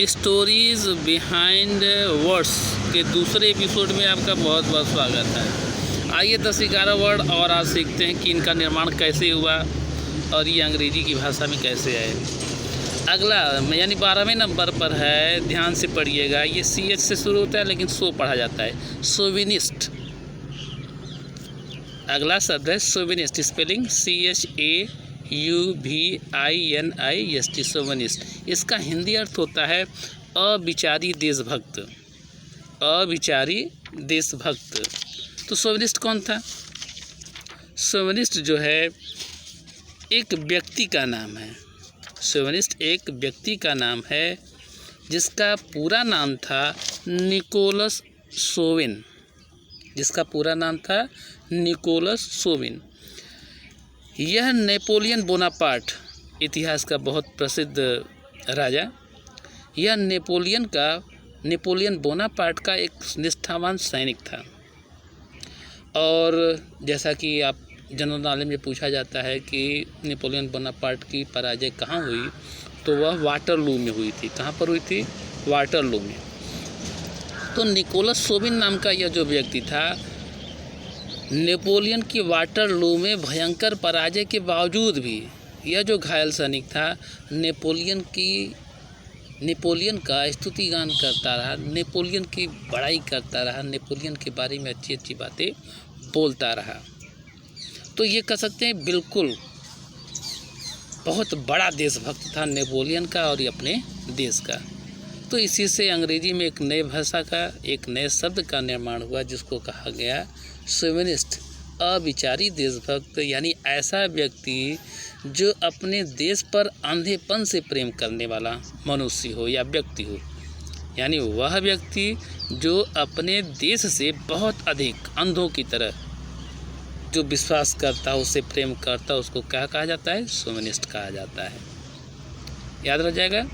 Stories behind words के दूसरे episode में आपका बहुत बहुत स्वागत है। आइए 10-11 वर्ड और आज सीखते हैं कि इनका निर्माण कैसे हुआ और ये अंग्रेजी की भाषा में कैसे आए। अगला यानी 12वें नंबर पर है, ध्यान से पढ़िएगा। ये CH से शुरू होता है लेकिन सो पढ़ा जाता है, सोविनिस्ट। अगला शब्द है सोविनिस्ट, स्पेलिंग CHAUVINIST, सोविनिस्ट। इसका हिंदी अर्थ होता है अविचारी देशभक्त, अविचारी देशभक्त। तो सोविनिस्ट कौन था? सोविनिस्ट जो है एक व्यक्ति का नाम है। सोविनिस्ट एक व्यक्ति का नाम है जिसका पूरा नाम था निकोलस सोविन, जिसका पूरा नाम था निकोलस सोविन। यह नेपोलियन बोनापार्ट, इतिहास का बहुत प्रसिद्ध राजा, यह नेपोलियन बोनापार्ट का एक निष्ठावान सैनिक था। और जैसा कि आप जनरल नॉलेज में पूछा जाता है कि नेपोलियन बोनापार्ट की पराजय कहाँ हुई, तो वह वाटरलू में हुई थी। कहाँ पर हुई थी? वाटरलू में। तो निकोलस सोविन नाम का यह जो व्यक्ति था, नेपोलियन की वाटरलू में भयंकर पराजय के बावजूद भी यह जो घायल सैनिक था, नेपोलियन का स्तुतिगान करता रहा, नेपोलियन की बड़ाई करता रहा, नेपोलियन के बारे में अच्छी अच्छी बातें बोलता रहा। तो ये कह सकते हैं बिल्कुल बहुत बड़ा देशभक्त था नेपोलियन का और ये अपने देश का। तो इसी से अंग्रेजी में एक नए भाषा का, एक नए शब्द का निर्माण हुआ जिसको कहा गया सोविनिस्ट, अविचारी देशभक्त। यानी ऐसा व्यक्ति जो अपने देश पर अंधेपन से प्रेम करने वाला मनुष्य हो या व्यक्ति हो। यानी वह व्यक्ति जो अपने देश से बहुत अधिक अंधों की तरह जो विश्वास करता है, उससे प्रेम करता है, उसको क्या कहा जाता है? सोविनिस्ट कहा जाता है। याद रह जाएगा,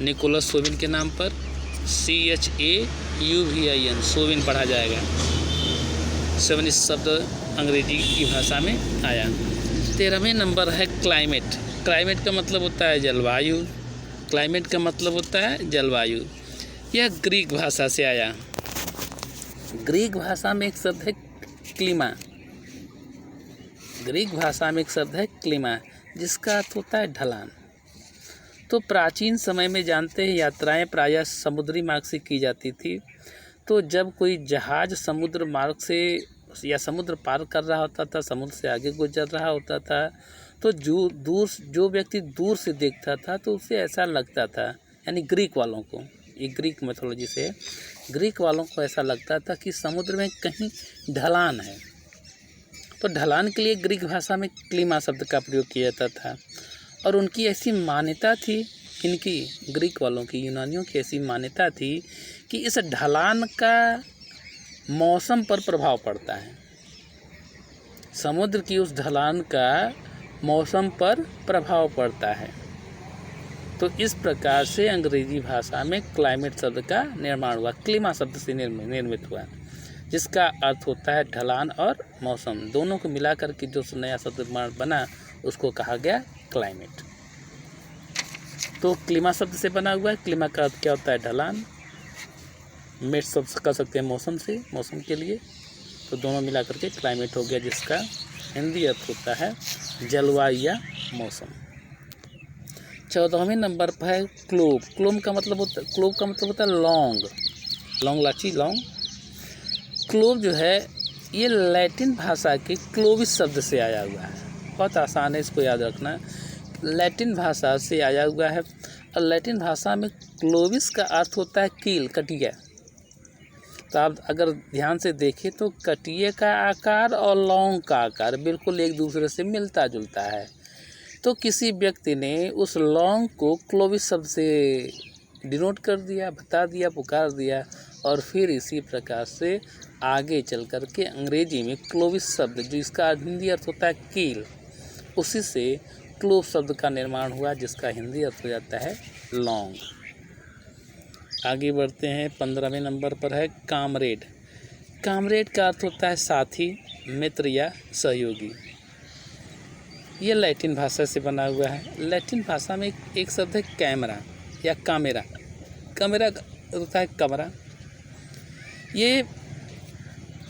निकोलस सोविन के नाम पर CHAUVIN, सोविन पढ़ा जाएगा। सोविनिस्ट शब्द अंग्रेजी की भाषा में आया। 13वें नंबर है क्लाइमेट। क्लाइमेट का मतलब होता है जलवायु। क्लाइमेट का मतलब होता है जलवायु। यह ग्रीक भाषा से आया। ग्रीक भाषा में एक शब्द है क्लीमा। ग्रीक भाषा में एक शब्द है क्लीमा, जिसका अर्थ होता है ढलान। तो प्राचीन समय में जानते हैं यात्राएं प्रायः समुद्री मार्ग से की जाती थी। तो जब कोई जहाज़ समुद्र मार्ग से या समुद्र पार कर रहा होता था, समुद्र से आगे गुजर रहा होता था, तो जो व्यक्ति दूर से देखता था तो उसे ऐसा लगता था, यानी ग्रीक वालों को, ये ग्रीक मैथोलॉजी से, ग्रीक वालों को ऐसा लगता था कि समुद्र में कहीं ढलान है। तो ढलान के लिए ग्रीक भाषा में क्लीमा शब्द का प्रयोग किया जाता था। और उनकी ऐसी मान्यता थी, इनकी ग्रीक वालों की, यूनानियों की ऐसी मान्यता थी कि इस ढलान का मौसम पर प्रभाव पड़ता है। समुद्र की उस ढलान का मौसम पर प्रभाव पड़ता है। तो इस प्रकार से अंग्रेजी भाषा में क्लाइमेट शब्द का निर्माण हुआ, क्लीमा शब्द से निर्मित हुआ, जिसका अर्थ होता है ढलान और मौसम। दोनों को मिलाकर के जो नया शब्द बना उसको कहा गया क्लाइमेट। तो क्लीमा शब्द से बना हुआ है। क्लीमा का अर्थ क्या होता है? ढलान। मेट शब्द कह सकते हैं मौसम से, मौसम के लिए। तो दोनों मिलाकर के क्लाइमेट हो गया, जिसका हिंदी अर्थ होता है जलवायु या मौसम। 14वें नंबर पर है क्लोव। क्लोव का मतलब होता है लौंग, लाची, लौंग। क्लोव जो है ये लैटिन भाषा के क्लोविस शब्द से आया हुआ है। बहुत आसान है इसको याद रखना, लैटिन भाषा से आया हुआ है। और लैटिन भाषा में क्लोविस का अर्थ होता है कील, कटिया। तो आप अगर ध्यान से देखें तो कटिए का आकार और लौंग का आकार बिल्कुल एक दूसरे से मिलता जुलता है। तो किसी व्यक्ति ने उस लौंग को क्लोविस शब्द से डिनोट कर दिया, बता दिया, पुकार दिया, और फिर इसी प्रकार से आगे चल कर के अंग्रेजी में क्लोविस शब्द, जो इसका हिंदी अर्थ होता है कील, उसी से क्लोव शब्द का निर्माण हुआ, जिसका हिंदी अर्थ हो जाता है लौंग। आगे बढ़ते हैं। 15वें नंबर पर है कामरेड। कामरेड का अर्थ होता है साथी, मित्र या सहयोगी। यह लैटिन भाषा से बना हुआ है। लैटिन भाषा में एक शब्द है कैमरा या कामेरा। कमरा होता है कमरा। ये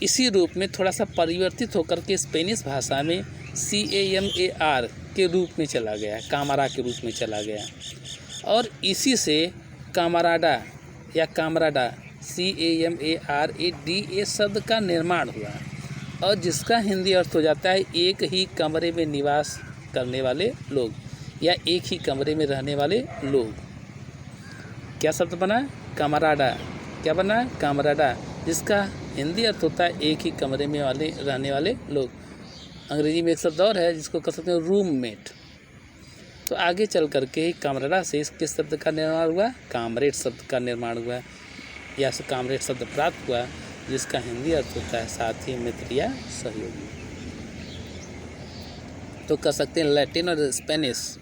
इसी रूप में थोड़ा सा परिवर्तित होकर के स्पेनिश भाषा में CAMAR के रूप में चला गया, कामरा के रूप में चला गया। और इसी से कामराडा या कामराडा CAMARADA शब्द का निर्माण हुआ, और जिसका हिंदी अर्थ हो जाता है एक ही कमरे में निवास करने वाले लोग या एक ही कमरे में रहने वाले लोग। क्या शब्द बना? कामराडा। क्या बना? कामराडा, जिसका हिंदी अर्थ होता है एक ही कमरे में रहने वाले लोग। अंग्रेजी में एक शब्द और है जिसको कह सकते हैं रूममेट। तो आगे चल करके ही कामराडा से किस शब्द का निर्माण हुआ? कामरेड शब्द का निर्माण हुआ, या से कामरेड शब्द प्राप्त हुआ, जिसका हिंदी अर्थ होता है साथी, मित्र या सहयोगी। तो कह सकते हैं लैटिन और स्पेनिश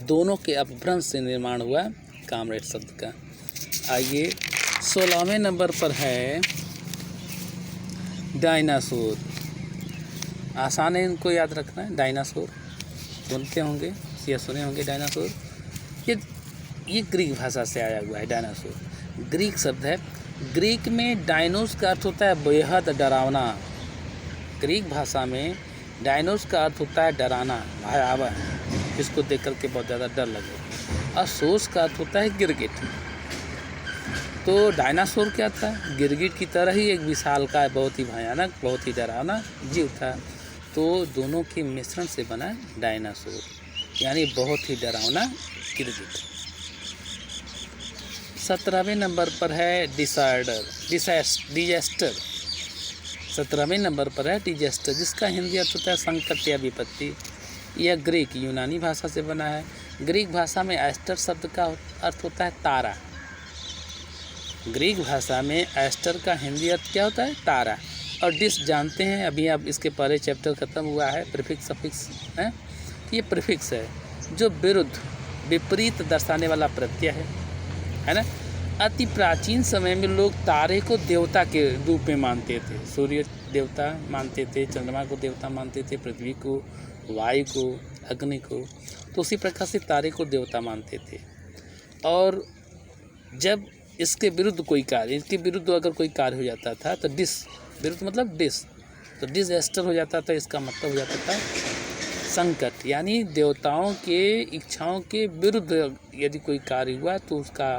दोनों के अपभ्रंश से निर्माण हुआ कामरेड शब्द का। आइए 16वें नंबर पर है डायनासोर। आसान है इनको याद रखना है। डायनासोर सुनते होंगे या सुने होंगे डायनासोर। ये ग्रीक भाषा से आया हुआ है। डायनासोर ग्रीक शब्द है। ग्रीक में डायनोस का अर्थ होता है बेहद डरावना। ग्रीक भाषा में डायनोस का अर्थ होता है डराना, भयावह, जिसको देख करके बहुत ज़्यादा डर लगे। और सोस का अर्थ होता है गिरगिट। तो डायनासोर क्या था? गिरगिट की तरह ही एक विशालकाय, बहुत ही भयानक, बहुत ही डरावना जीव था। तो दोनों के मिश्रण से बना डायनासोर, यानी बहुत ही डरावना गिरगिट। 17वें नंबर पर है डिजास्टर। 17वें नंबर पर है डिजास्टर, जिसका हिंदी अर्थ होता है संकट या विपत्ति। यह ग्रीक यूनानी भाषा से बना है। ग्रीक भाषा में एस्टर शब्द का अर्थ होता है तारा। ग्रीक भाषा में एस्टर का हिंदी अर्थ क्या होता है? तारा। और डिस जानते हैं, अभी अब इसके पहले चैप्टर खत्म हुआ है, प्रीफिक्स सफिक्स है। ये प्रीफिक्स है जो विरुद्ध, विपरीत दर्शाने वाला प्रत्यय है ना। अति प्राचीन समय में लोग तारे को देवता के रूप में मानते थे। सूर्य देवता मानते थे, चंद्रमा को देवता मानते थे, पृथ्वी को, वायु को, अग्नि को। तो उसी प्रकार से तारे को देवता मानते थे। और जब इसके विरुद्ध कोई कार्य, इसके विरुद्ध अगर कोई कार्य हो जाता था तो विरुद्ध मतलब तो डिजास्टर हो जाता था। इसका मतलब हो जाता था संकट, यानी देवताओं के इच्छाओं के विरुद्ध यदि कोई कार्य हुआ तो उसका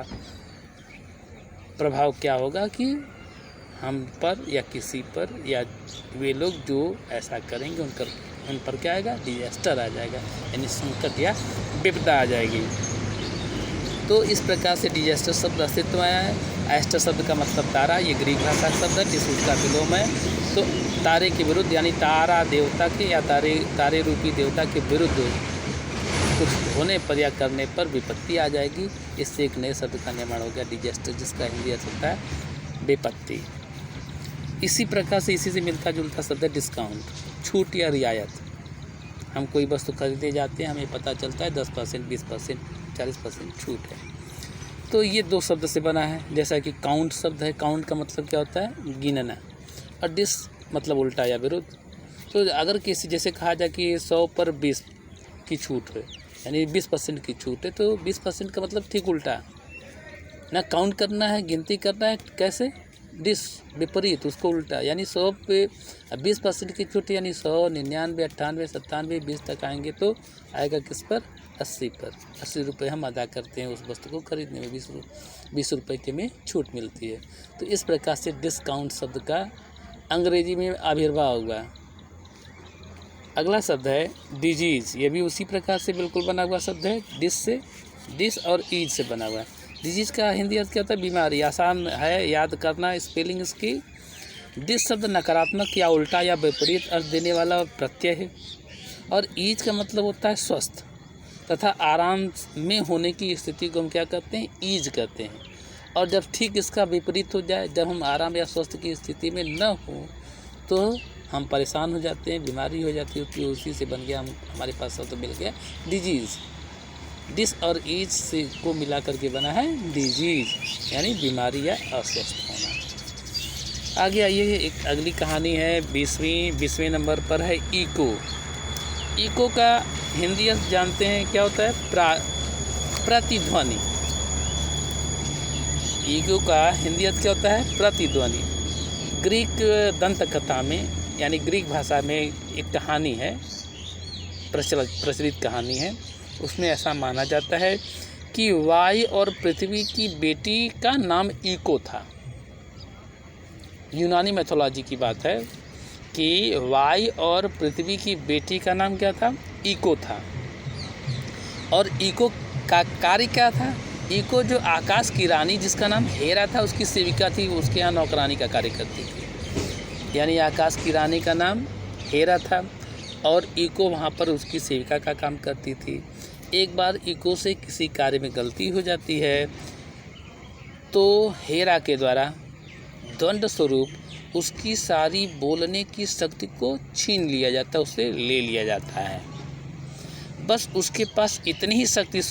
प्रभाव क्या होगा कि हम पर या किसी पर या वे लोग जो ऐसा करेंगे उन पर क्या आएगा? डिजास्टर आ जाएगा, यानी संकट या विपदा आ जाएगी। तो इस प्रकार से डिजास्टर शब्द अस्तित्व में आया है। एस्टर शब्द का मतलब तारा, ये ग्रीक भाषा का शब्द है, जिस उसका विलोम है। तो तारे के विरुद्ध, यानी तारा देवता के या तारे रूपी देवता के विरुद्ध कुछ होने पर या करने पर विपत्ति आ जाएगी। इससे एक नए शब्द का निर्माण हो गया डिजास्टर, जिसका हिंदी अर्थ होता है विपत्ति। इसी प्रकार से इसी से मिलता जुलता शब्द है डिस्काउंट, छूट या रियायत। हम कोई वस्तु खरीदे जाते हैं, हमें पता चलता है 10%, 20%, 40% छूट है। तो ये दो शब्द से बना है। जैसा कि काउंट शब्द है, काउंट का मतलब क्या होता है? गिनना। और डिस मतलब उल्टा या विरुद्ध। तो अगर किसी जैसे कहा जाए कि 100 पर 20 की छूट है, यानी 20% की छूट है, तो 20% का मतलब ठीक उल्टा ना। काउंट करना है, गिनती करना है, कैसे? डिस विपरीत, उसको उल्टा, यानी 100 पे 20% की छूट, यानी 100, 99, 98, 97, 20 तक आएंगे तो आएगा किस पर? 80 पर। 80 रुपये हम अदा करते हैं उस वस्तु को खरीदने में, 20 रुपये के में छूट मिलती है। तो इस प्रकार से डिस्काउंट शब्द का अंग्रेजी में आविर्भाव हुआ। अगला शब्द है डिजीज़। ये भी उसी प्रकार से बिल्कुल बना हुआ शब्द है। डिस और ईज से बना हुआ है। डिजीज़ का हिंदी अर्थ क्या होता है? बीमारी। आसान है याद करना स्पेलिंग इसकी। डिस शब्द नकारात्मक या उल्टा या विपरीत अर्थ देने वाला प्रत्यय है। और ईज का मतलब होता है स्वस्थ तथा आराम में होने की स्थिति को हम क्या करते हैं? ईज कहते हैं। और जब ठीक इसका विपरीत हो जाए, जब हम आराम या स्वस्थ की स्थिति में न हो तो हम परेशान हो जाते हैं, बीमारी हो जाती है। तो उसी से बन गया, हमारे पास शब्द मिल गया डिजीज़। डिस और ईज से को मिला करके बना है डिजीज़, यानी बीमारी या अस्वस्थ होना। आगे आइए, एक अगली कहानी है 20वें नंबर पर है इको। इको का हिंदी अर्थ जानते हैं क्या होता है? प्रतिध्वनि। ईगो का हिंदी अर्थ क्या होता है? प्रतिध्वनि। ग्रीक दंत कथा में यानी ग्रीक भाषा में एक कहानी है, प्रचलित कहानी है, उसमें ऐसा माना जाता है कि वायु और पृथ्वी की बेटी का नाम इको था। यूनानी मैथोलॉजी की बात है कि वायु और पृथ्वी की बेटी का नाम क्या था? इको था। और इको का कार्य क्या था? इको जो आकाश की रानी जिसका नाम हेरा था, उसकी सेविका थी, उसके यहाँ नौकरानी का कार्य करती थी। यानी आकाश की रानी का नाम हेरा था और इको वहाँ पर उसकी सेविका का काम करती थी। एक बार इको से किसी कार्य में गलती हो जाती है तो हेरा के द्वारा दंड स्वरूप उसकी सारी बोलने की शक्ति को छीन लिया जाता है, उससे ले लिया जाता है। बस उसके पास इतनी ही शक्ति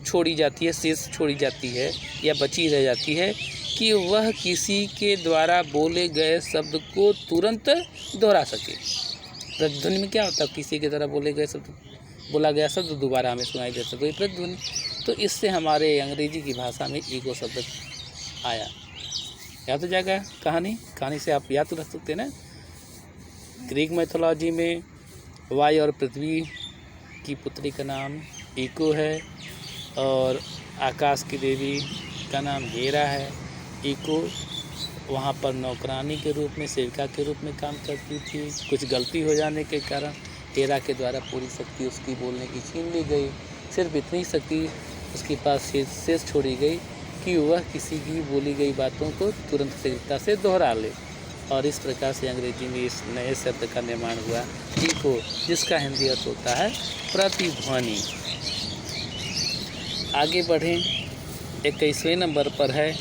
छोड़ी जाती है, शेष छोड़ी जाती है या बची रह जाती है कि वह किसी के द्वारा बोले गए शब्द को तुरंत दोहरा सके। प्रतिध्वनि में क्या होता है? किसी के द्वारा बोला गया शब्द दोबारा हमें सुनाई दे सके, प्रतिध्वनि। तो इससे हमारे अंग्रेजी की भाषा में ईगो शब्द आया। याद हो जाएगा कहानी से आप याद तो रख सकते हैं ना। ग्रीक मैथोलॉजी में वायु और पृथ्वी की पुत्री का नाम इको है और आकाश की देवी का नाम हेरा है। इको वहाँ पर नौकरानी के रूप में, सेविका के रूप में काम करती थी। कुछ गलती हो जाने के कारण हेरा के द्वारा पूरी शक्ति उसकी बोलने की छीन ली गई। सिर्फ इतनी शक्ति उसके पास शेष छोड़ी गई कि वह किसी की बोली गई बातों को तुरंत शीघ्रता से दोहरा ले। और इस प्रकार से अंग्रेजी में इस नए शब्द का निर्माण हुआ इको, जिसका हिंदी अर्थ होता है प्रतिध्वनि। आगे बढ़ें, 21वें नंबर पर है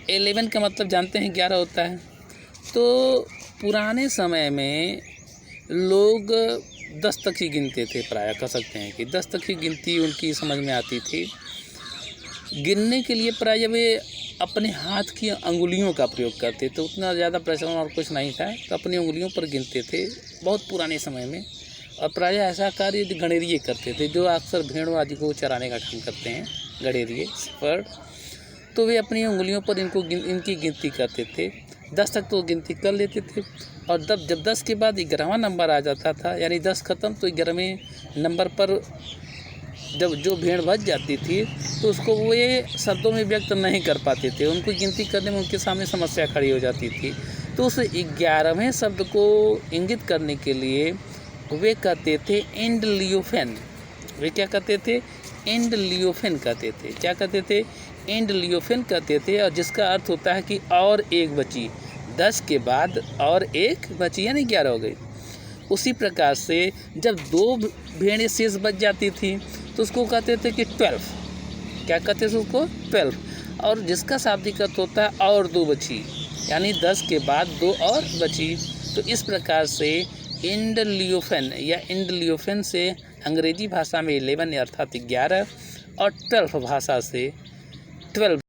11 का मतलब जानते हैं 11 होता है। तो पुराने समय में लोग 10 तक ही गिनते थे, प्रायः कह सकते हैं कि 10 तक ही गिनती उनकी समझ में आती थी। गिनने के लिए प्रायः वे अपने हाथ की अंगुलियों का प्रयोग करते थे, उतना ज़्यादा प्रचलन और कुछ नहीं था, तो अपनी उंगलियों पर गिनते थे बहुत पुराने समय में। और प्रायः ऐसा कार्य गणेरिये करते थे, जो अक्सर भेड़ों आदि को चराने का काम करते हैं, गणेरिये शेफर्ड। तो वे अपनी उंगलियों पर इनकी गिनती करते थे। 10 तक तो गिनती कर लेते थे। और जब 10 के बाद 11वां नंबर आ जाता था, यानी 10 ख़त्म, तो 11वें नंबर पर जब जो भेड़ बच जाती थी तो उसको वे शब्दों में व्यक्त नहीं कर पाते थे, उनको गिनती करने में उनके सामने समस्या खड़ी हो जाती थी। तो उस 11वें शब्द को इंगित करने के लिए वे कहते थे एंडलियोफेन। वे क्या कहते थे? एंडलियोफेन कहते थे। क्या कहते थे? एंडलियोफेन कहते थे। और जिसका अर्थ होता है कि और एक बची, 10 के बाद और एक बची, यानी 11 हो गई। उसी प्रकार से जब 2 भेड़ें शेष बच जाती थी तो उसको कहते थे कि 12। क्या कहते थे उसको? 12। और जिसका शाब्दिक अर्थ होता है और 2 बची, यानी 10 के बाद 2 और बची। तो इस प्रकार से एंडलियोफेन से अंग्रेजी भाषा में 11 अर्थात 11 और 12 भाषा से 12